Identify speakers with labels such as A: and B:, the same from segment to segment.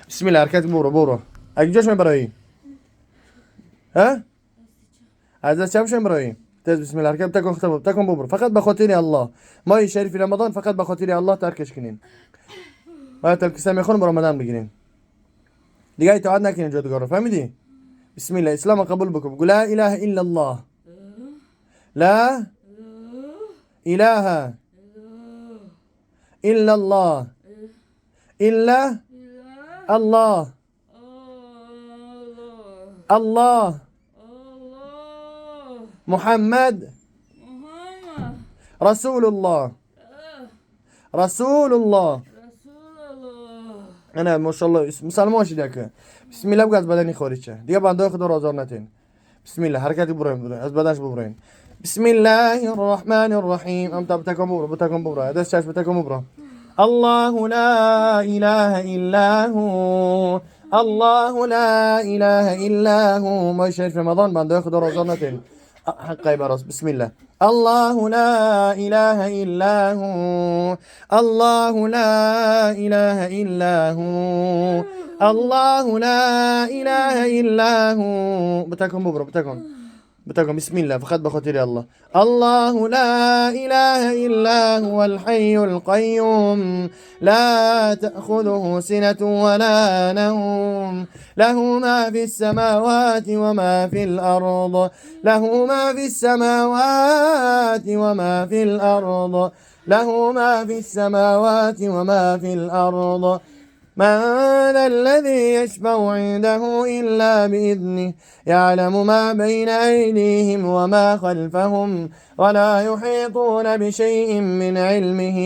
A: بسم الله حركات برو اجوش من براي ها از چه شم برای تز بسم الله حرکت تکون خطاب تکون ببر فقط به خاطر الله ما شریف رمضان فقط به خاطر الله ترکش کنین و تلکیسه میخونم رمضان بگیرین دیگه اطاعت نکنین جادوگار فهمیدی بسم الله اسلام قبول بکن قل لا اله الا الله لا اله الا الله الا الله الله محمد رسول الله رسول الله انا ما شاء الله مسلمان شدك بسم الله بقى از بدنی خارج شه دیگه بنده خدا آزار ندین بسم الله حرکتی بریم از بدنش ببرین بسم الله الرحمن الرحیم ام تبتكم ببرا دست چش بتكم ببرا الله لا اله الا هو الله لا اله الا هو ما شرف رمضان بنده خدا آزار ندین حقي براس بسم الله الله لا إله إلا هو الله لا إله إلا هو الله لا إله إلا هو بتاكم ببرو بتاكم بسم الله فقط بخاطر الله الله لا إله إلا هو الحي القيوم لا تأخذه سنة ولا نوم له ما في السماوات وما في الأرض له ما في السماوات وما في الأرض له ما في السماوات وما في الأرض من ذا الذي يشفع عنده إلا بإذنه يعلم ما بين أيديهم وما خلفهم ولا يحيطون بشيء من علمه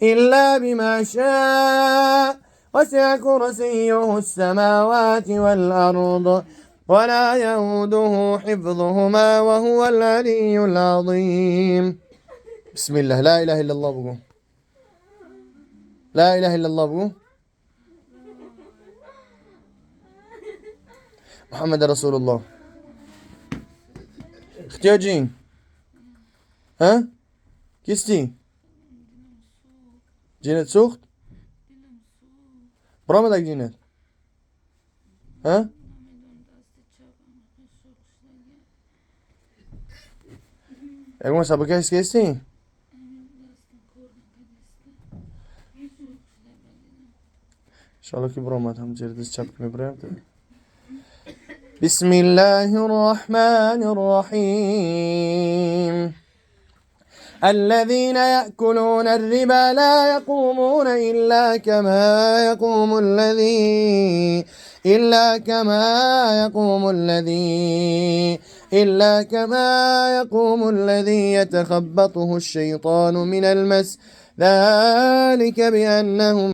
A: إلا بما شاء وسع كرسيه السماوات والأرض ولا يؤوده حفظهما وهو العلي العظيم بسم الله لا إله إلا الله بقول لا إله إلا الله بقول محمد رسول الله اختياجين ها كيستي جينت سوخت برامدك جينت ها اگه سبکش کیستی انشاءالله که برامد هم جردش چپ کنی برایم بسم الله الرحمن الرحيم الذين يأكلون الربا لا يقومون إلا كما يقوم الذي يتخبطه الشيطان من المس ذلك بأنهم